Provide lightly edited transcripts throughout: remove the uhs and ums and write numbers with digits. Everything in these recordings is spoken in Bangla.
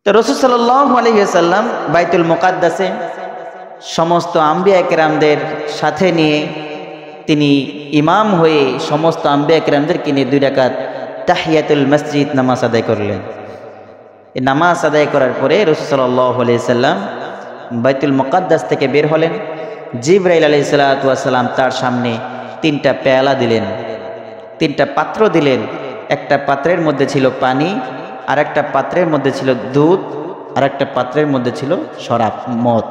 তো রাসূল সাল্লাল্লাহু আলাইহি ওয়াসাল্লাম বাইতুল মুকাদ্দাসে সমস্ত আম্বিয়া কেরামদের সাথে নিয়ে তিনি ইমাম হয়ে সমস্ত আম্বিয়া কেরামদেরকে নিয়ে 2 রাকাত তাহিয়াতুল মসজিদ নামাজ আদায় করলেন। এই নামাজ আদায় করার পরে রাসূল সাল্লাল্লাহু আলাইহি ওয়াসাল্লাম বাইতুল মুকাদ্দাস থেকে বের হলেন। জিবরাইল আলাইহিস সালাতু ওয়াস সালাম তার সামনে 3টা পেয়ালা দিলেন, 3টা পাত্র দিলেন। একটা পাত্রের মধ্যে ছিল পানি, আর একটা পাত্রের মধ্যে ছিল দুধ, আর একটা পাত্রের মধ্যে ছিল শরাব, মদ।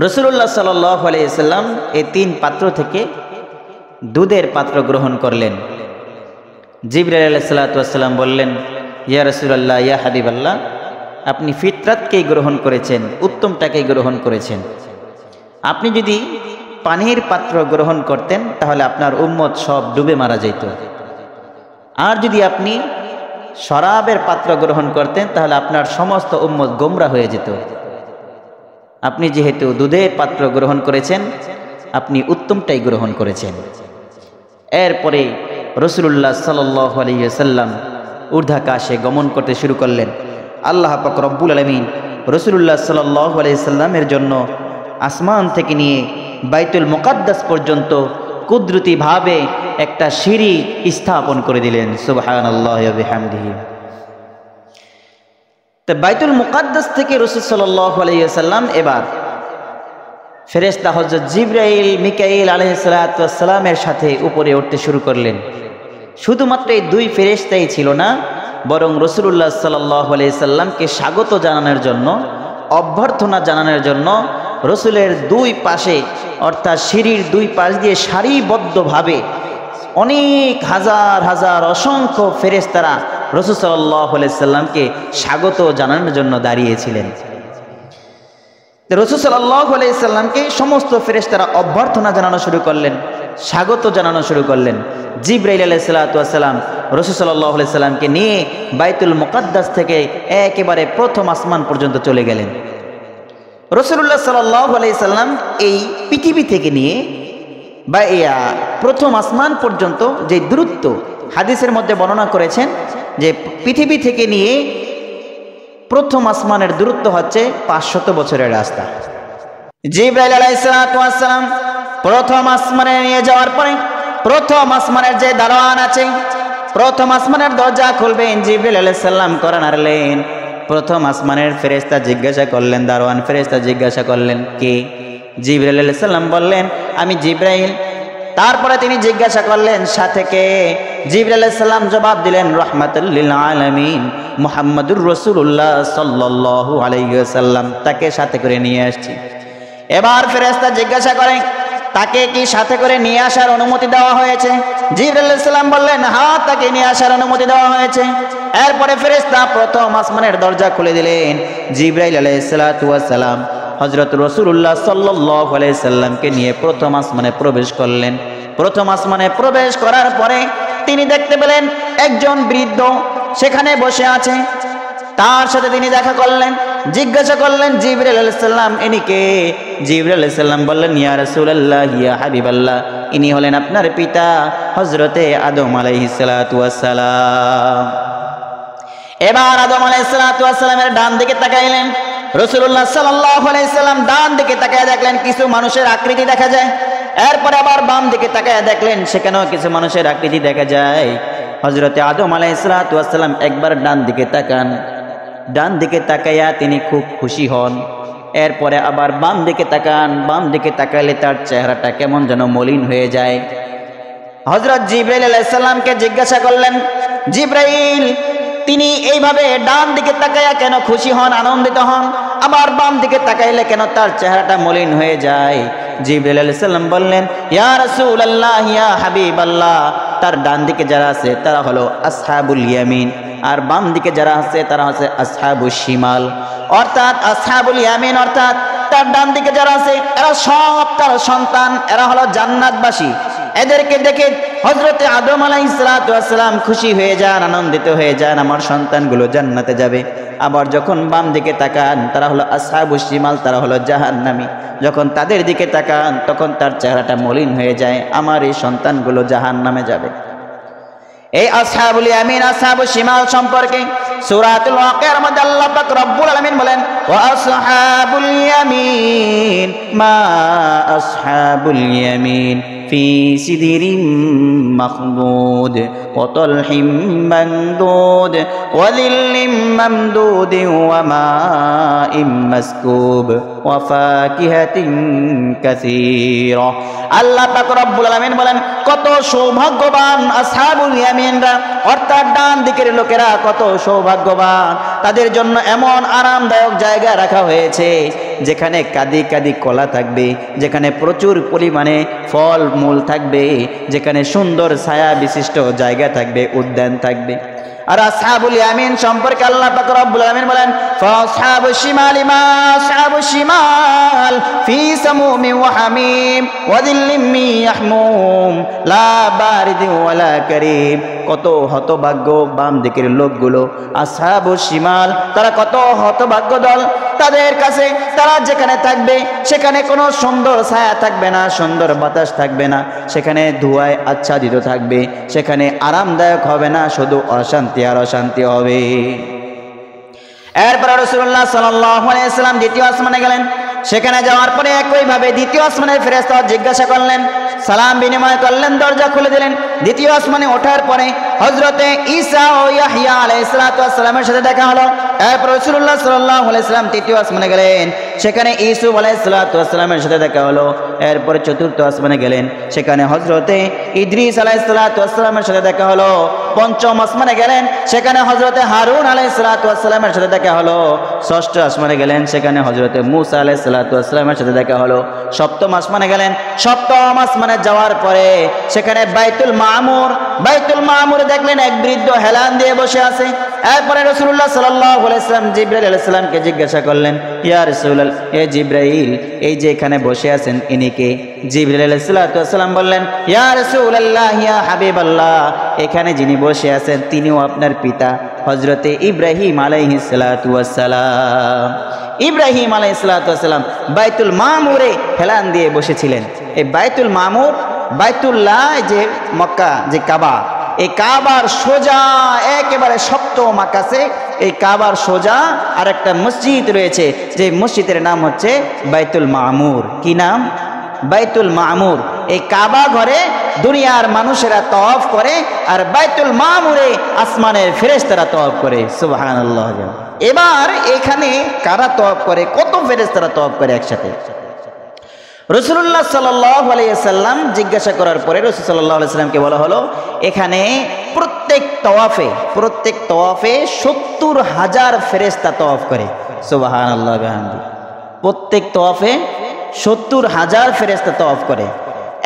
রাসূলুল্লাহ সাল্লাল্লাহু আলাইহি ওয়াসাল্লাম এই 3 পাত্র থেকে দুধের পাত্র গ্রহণ করলেন। জিবরাইল আলাইহিস সালাতু ওয়াস সালাম বললেন, ইয়া রাসূলুল্লাহ, ইয়া হাবিবাল্লাহ, আপনি ফিতরাতকেই গ্রহণ করেছেন, উত্তমটাকেই গ্রহণ করেছেন। আপনি যদি পানির পাত্র গ্রহণ করতেন তাহলে আপনার উম্মত সব ডুবে মারা যেত, আর যদি আপনি শরাবের পাত্র গ্রহণ করতেন তাহলে আপনার সমস্ত উম্মত গোমরা হয়ে যেত। আপনি যেহেতু দুধের পাত্র গ্রহণ করেছেন, আপনি উত্তমটাই গ্রহণ করেছেন। এরপরে রাসূলুল্লাহ সাল্লাল্লাহু আলাইহি ওয়াসাল্লাম ঊর্ধ্বাকাশে গমন করতে শুরু করলেন। আল্লাহ পাক রব্বুল আলামিন রাসূলুল্লাহ সাল্লাল্লাহু আলাইহি ওয়াসাল্লামের জন্য আসমান থেকে নিয়ে বাইতুল মুকাদ্দাস পর্যন্ত কুদরতিভাবে একটা সিঁড়ি স্থাপন করে দিলেন। সুবহানাল্লাহি ওয়া বিহামদিহি। তো বাইতুল মুকাদ্দাস থেকে রাসূল সাল্লাল্লাহু আলাইহি ওয়াসাল্লাম এবার ফেরেশতা হযরত জিবরাইল, মিকাইল আলাইহিস সালাতু ওয়াস সালামের সাথে উপরে উঠতে শুরু করলেন। শুধুমাত্র এই 2 ফেরেশতাই ছিল না, বরং রাসূলুল্লাহ সাল্লাল্লাহু আলাইহি সাল্লামকে স্বাগত জানানোর জন্য, অভ্যর্থনা জানানোর জন্য রাসূলের 2 পাশে অর্থাৎ সিঁড়ির 2 পাশ দিয়ে সারিবদ্ধভাবে অনেক হাজার হাজার অসংখ্য ফেরেশতারা রাসূল সাল্লাল্লাহু আলাইহি সাল্লামকে স্বাগত জানানোর জন্য দাঁড়িয়েছিলেন। রাসূল সাল্লাল্লাহু আলাইহি সাল্লামকে সমস্ত ফেরেশতারা অভ্যর্থনা জানানো শুরু করলেন, স্বাগত জানানো শুরু করলেন। জিবরাইল আলাইহিস সালাতু ওয়াস সালাম রাসূল সাল্লাল্লাহু আলাইহি সাল্লামকে নিয়ে বাইতুল মুকাদ্দাস থেকে একেবারে প্রথম আসমান পর্যন্ত চলে গেলেন। রাসূলুল্লাহ সাল্লাল্লাহু আলাইহি সাল্লাম এই পৃথিবী থেকে নিয়ে প্রথম আসমান পর্যন্ত যে দূরত্ব হাদিসের মধ্যে বর্ণনা করেছেন যে পৃথিবী থেকে নিয়ে প্রথম আসমানের দূরত্ব হচ্ছে 500 বছরের রাস্তা। জিবরাইল আলাইহিস সালাতু ওয়াস সালাম প্রথম আসমানে নিয়ে যাওয়ার পরে প্রথম আসমানের যে দারোয়ান আছে, প্রথম আসমানের দরজা খুলবেন, জিবরাইল আলাইহিস সালাম কোরআন আনলেন। প্রথম আসমানের ফেরেশতা জিজ্ঞাসা করলেন, দারোয়ান ফেরেশতা জিজ্ঞাসা করলেন, কে? জিবরাইল আলাইহিস সালাম বললেন, আমি জিবরাইল। তারপরে তিনি জিজ্ঞাসা করলেন, সাথে কে? জিবরাইল আলাইহিস সালাম জবাব দিলেন, রাহমাতুল লিল আলামিন মুহাম্মাদুর রাসূলুল্লাহ সাল্লাল্লাহু আলাইহি ওয়াসাল্লাম, তাকে সাথে করে নিয়ে আসছি। এবার ফেরেশতা জিজ্ঞাসা করেন, তাকে কি সাথে করে নিয়ে আসার অনুমতি দেওয়া হয়েছে? জিবরাইল আলাইহিস সালাম বললেন, হ্যাঁ, তাকে নিয়ে আসার অনুমতি দেওয়া হয়েছে। এরপরে ফেরেশতা প্রথম আসমানের দরজা খুলে দিলেন। জিবরাইল আলাইহিস সালাতু ওয়াস সালাম হযরত রাসূলুল্লাহ সাল্লাল্লাহু আলাইহি সাল্লামকে নিয়ে প্রথম আসমানে প্রবেশ করলেন। প্রথম আসমানে প্রবেশ করার পরে তিনি দেখতে পেলেন একজন বৃদ্ধ সেখানে বসে আছে। তার সাথে তিনি দেখা করলেন, জিজ্ঞাসা করলেন, জিবরাইল আলাইহিস সালাম, ইনি কে? জিবরাইল আলাইহিস সালাম বললেন, ইয়া রাসূলুল্লাহ, ইয়া হাবিবাল্লাহ, ইনি হলেন আপনার পিতা হযরতে আদম আলাইহিস সালাতু ওয়াস সালাম। এবার আদম আলাইহিস সালাতু ওয়াস সালামের ডান দিকে তাকাইলেন। রাসূলুল্লাহ সাল্লাল্লাহু আলাইহি সাল্লাম ডান দিকে তাকায় দেখলেন কিছু মানুষের আকৃতি দেখা যায়। এরপরে আবার বাম দিকে তাকায় দেখলেন সেখানেও কিছু মানুষের আকৃতি দেখা যায়। হযরতে আদম আলাইহিস সালাতু ওয়াস সালাম একবার ডান দিকে তাকান, ডান দিকে তাকাইয়া তিনি খুব খুশি হন। এরপরে আবার বাম দিকে তাকান, বাম দিকে তাকাইলে তার চেহারাটা কেমন যেন মলিন হয়ে যায়। হযরত জিবরাইল আলাইহিস সালামকে জিজ্ঞাসা করলেন, জিবরাইল, তিনি এইভাবে ডান দিকে তাকাইয়া কেন খুশি হন, আনন্দিত হন, আবার বাম দিকে তাকাইলে কেন তার চেহারাটা মলিন হয়ে যায়? জিবরাইল আলাইহিস সালাম বললেন, ইয়া রাসূলুল্লাহ, ইয়া হাবিবাল্লাহ, তার ডান দিকে যারা আছে তারা হলো আসহাবুল ইয়ামিন, আর বাম দিকে যারা আছে তারা হচ্ছে আসহাবুশ শিমাল। অর্থাৎ আসহাবুল ইয়ামিন অর্থাৎ তার ডান দিকে যারা আছে এরা সব তার সন্তান, এরা হলো জান্নাতবাসী। এদেরকে দেখে হযরতে আদম আলাইহিস সালাতু ওয়াস সালাম খুশি হয়ে যান, আনন্দিত হয়ে যান, আমার সন্তানগুলো জান্নাতে যাবে। আবার যখন বাম দিকে তাকান তারা হলো আসহাবুশ শিমাল, তারা হলো জাহান্নামী। যখন তাদের দিকে তাকান তখন তার চেহারাটা মলিন হয়ে যায়, আমার এই সন্তানগুলো জাহান্নামে যাবে। এই আসহাবুল ইয়ামিন আসহাবুশ শিমাল সম্পর্কে সূরাতুল ওয়াকিয়ার মধ্যে আল্লাহ পাক রব্বুল আলামিন বলেন ওয়া আসহাবুল ইয়ামিন মা আসহাবুল ইয়ামিন ফি সিদরিম মাখদুদ ওয়া তালহিম মামদুদ ওয়া লিল্লিম মামদুদ ওয়া মাইম মাসকুব ওয়া ফাকিহাতিন কাসীরা। আল্লাহ পাক রব্বুল আলামিন বলেন কত সৌভাগ্যবান আসহাবুল ইয়ামিনরা, অর্থাৎ ডান দিকের লোকেরা কত সৌভাগ্যবান, তাদের জন্য এমন আরামদায়ক জায়গা রাখা হয়েছে যেখানে কাদি কাদি কলা থাকবে, যেখানে প্রচুর পরিমাণে ফল মূল থাকবে, যেখানে সুন্দর ছায়া বিশিষ্ট জায়গা থাকবে, উদ্যান থাকবে। আর আসহাবুল ইয়ামিন সম্পর্কে আল্লাহ পাক রব্বুল আলামিন বলেন ফাসহাবুশ শিমালি মা আসহাবুশ শিমাল ফি সামুমিন ওয়া হামিম ওয়া যিল্লিম মিন ইয়াহমুম লা বারিদিন ওয়ালা কারীম। কত হতভাগ্য বাম দিকের লোকগুলো, আসহাবুশ শিমাল, তারা কত হতভাগ্য দল। তাদের কাছে তারা যেখানে থাকবে সেখানে কোনো সুন্দর ছায়া থাকবে না, সুন্দর বাতাস থাকবে না, সেখানে ধোঁয়ায় আচ্ছাদিত থাকবে, সেখানে আরামদায়ক হবে না, শুধু অশান্তি আর অশান্তি হবে। এরপর রাসূলুল্লাহ সাল্লাল্লাহু আলাইহি ওয়াসাল্লাম দ্বিতীয় আসমানে গেলেন। সেখানে যাওয়ার পরে একইভাবে দ্বিতীয় আসমানের ফেরেশতা জিজ্ঞাসা করলেন, সালাম বিনিময় করলেন, দরজা খুলে দিলেন। দ্বিতীয় আসমানে ওঠার পরে হযরতে ঈসা ও ইয়াহইয়া আলাইহিস সালাতু ওয়াস সালামের সাথে দেখা হলো। এরপর রাসূলুল্লাহ সাল্লাল্লাহু আলাইহি ওয়াসাল্লাম তৃতীয় আসমানে গেলেন। সেখানে ইউসুফ আলাইহিস সালাতু ওয়াস সালামের সাথে দেখা হলো। এরপর চতুর্থ আসমানে গেলেন। সেখানে হযরতে ইদ্রিস আলাইহিস সালাতু ওয়াস সালামের সাথে দেখা হলো। পঞ্চম আসমানে গেলেন। সেখানে হযরতে হারুন আলাইহিস সালাতু ওয়াস সালামের সাথে দেখা হলো। ষষ্ঠ আসমানে গেলেন। সেখানে হযরতে মূসা আলাইহিস সালাতু ওয়াস সালামের সাথে দেখা হলো। সপ্তম আসমানে গেলেন। সপ্তম আসমানে যাওয়ার পরে সেখানে বাইতুল মামুরে দেখলেন এক বৃদ্ধ হেলান দিয়ে বসে আছে। এরপরে রাসূলুল্লাহ সাল্লাল্লাহু আলাইহি ওয়াসাল্লাম জিবরাইল আলাইহিস সালামকে জিজ্ঞাসা করলেন, ইয়া রাসূলুল্লাহ, এ জিবরাইল, এই যে এখানে বসে আছেন ইনি কে? জিবরাইল আলাইহিস সালাম বললেন, ইয়া রাসূলুল্লাহ, ইয়া হাবিবাল্লাহ, এখানে যিনি বসে আছেন তিনিও আপনার পিতা হযরতে ইব্রাহিম আলাইহিস সালাতু ওয়াস সালাম। ইব্রাহিম আলাইহিস সালাতু ওয়াস সালাম বাইতুল মামুরে হেলান দিয়ে বসেছিলেন। এই বাইতুল মামুর, বাইতুল্লাহ, যে মক্কা, যে কাবা, এই কাবার সোজা একেবারে সপ্তম আকাশে এই কাবার সোজা আর একটা মসজিদ রয়েছে, যে মসজিদের নাম হচ্ছে বাইতুল মামুর। কি নাম? বাইতুল মামুর। এই কাবা ঘরে দুনিয়ার মানুষেরা তওয়াফ করে, আর বাইতুল মামুরে আসমানের ফেরেশতারা তওয়াফ করে। সুবহানাল্লাহ। এবার এখানে কারা তওয়াফ করে? কত ফেরেশতারা তওয়াফ করে একসাথে? রাসূলুল্লাহ সাল্লাল্লাহু আলাইহি ওয়াসাল্লাম জিজ্ঞাসা করার পরে রাসূল সাল্লাল্লাহু আলাইহি ওয়াসাল্লামকে বলা হলো, এখানে প্রত্যেক তওয়াফে ৭০,০০০ ফেরেশতা তওয়াফ করে। সুবহানাল্লাহ বিহামদি। প্রত্যেক তওয়াফে ৭০,০০০ ফেরেশতা তওয়াফ করে।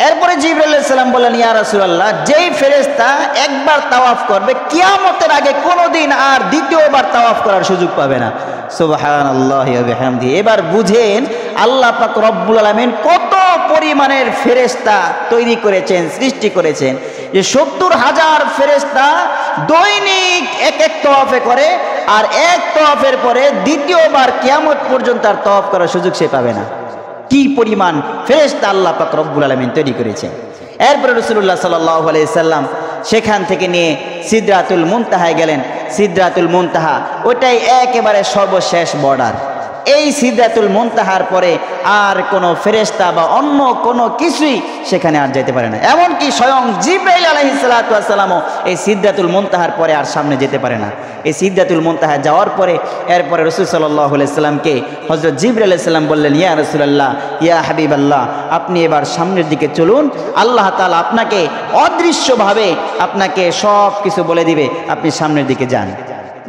এরপরে জিবরাইল আলাইহিস সালাম বললেন, ইয়া রাসূলুল্লাহ, যেই ফেরেশতা একবার তাওয়াফ করবে কিয়ামতের আগে কোনোদিন আর দ্বিতীয়বার তাওয়াফ করার সুযোগ পাবে না। সুবহানাল্লাহি ওয়া বিহামদিহি। এবার বুঝেন আল্লাহ পাক রব্বুল আলামিন কত পরিমাণের ফেরেশতা তৈরি করেছেন, সৃষ্টি করেছেন, যে ৭০,০০০ ফেরেশতা দৈনিক এক এক তওয়াফে করে, আর এক তওয়াফের পরে দ্বিতীয়বার কিয়ামত পর্যন্ত আর তওয়াফ করার সুযোগ সে পাবে না। কি পরিমাণ ফেরেশতা আল্লাহ পাক রব্বুল আলামিন তৈরি করেছেন। এরপরে রাসূলুল্লাহ সাল্লাল্লাহু আলাইহি সাল্লাম সেখান থেকে নিয়ে সিদরাতুল মুনতাহায় গেলেন। সিদরাতুল মুনতাহা ওটাই একেবারে সর্বশেষ বর্ডার। এই সিদরাতুল মুনতাহার পরে আর কোনো ফেরেশতা বা অন্য কোনো কিছুই সেখানে আর যেতে পারে না। এমনকি স্বয়ং জিবরাইল আলাইহিস সালাতু ওয়াস সালামও এই সিদরাতুল মুনতাহার পরে আর সামনে যেতে পারে না। এই সিদরাতুল মুনতাহা যাওয়ার পরে এরপরে রাসূল সাল্লাল্লাহু আলাইহি সাল্লামকে হযরত জিবরাইল আলাইহিস সালাম বললেন, ইয়া রাসূলুল্লাহ, ইয়া হাবিবাল্লাহ, আপনি এবার সামনের দিকে চলুন, আল্লাহ তাআলা আপনাকে অদৃশ্যভাবে আপনাকে সব কিছু বলে দিবে, আপনি সামনের দিকে যান।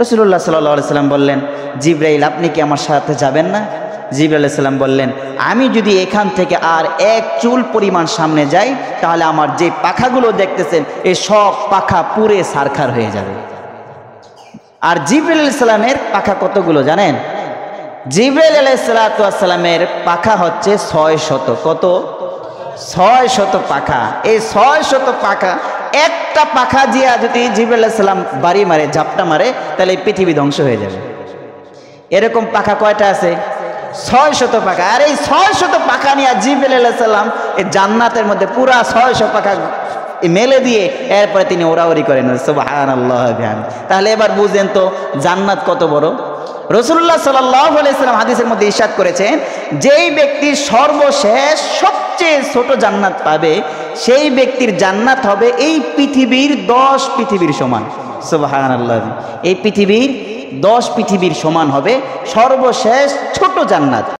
রাসূলুল্লাহ সাল্লাল্লাহু আলাইহি সাল্লাম বললেন, জিবরাইল, আপনি কি আমার সাথে যাবেন না? জিবরাইল আলাইহিস সালাম বললেন, আমি যদি এখান থেকে আর এক চুল পরিমাণ সামনে যাই তাহলে আমার যে পাখাগুলো দেখতেছেন এই সব পাখা পুড়ে ছারখার হয়ে যাবে। আর জিবরাইল আলাইহিস সালামের পাখা কতগুলো জানেন? জিবরাইল আলাইহিস সালাতু ওয়াস সালামের পাখা হচ্ছে ৬০০। কত? ৬০০ পাখা। এই ৬০০ পাখা, একটা পাখা দিয়া যদি জিবরাইল আলাইহিস সালাম বাড়ি মারে, ঝাপটা মারে, তাহলে এই পৃথিবী ধ্বংস হয়ে যাবে। এরকম পাখা কয়টা আছে? ৬০০ পাখা। আর এই ৬০০ পাখা নিয়ে জিবরাইল আলাইহিস সালাম এই জান্নাতের মধ্যে পুরা ৬০০ পাখা মেলে দিয়ে এরপরে তিনি ওরাওরি করেন সুবহানাল্লাহ বিহামদিহি। তাহলে এবার বুঝেন তো জান্নাত কত বড়। রাসূলুল্লাহ সাল্লাল্লাহু আলাইহি ওয়াসাল্লাম হাদিসের মধ্যে ইরশাদ করেছেন, যেই ব্যক্তি সর্বশেষ সবচেয়ে ছোট জান্নাত পাবে সেই ব্যক্তির জান্নাত হবে এই পৃথিবীর 10 পৃথিবীর সমান। সুবহানাল্লাহ। এই পৃথিবীর 10 পৃথিবীর সমান হবে সর্বশেষ ছোট জান্নাত।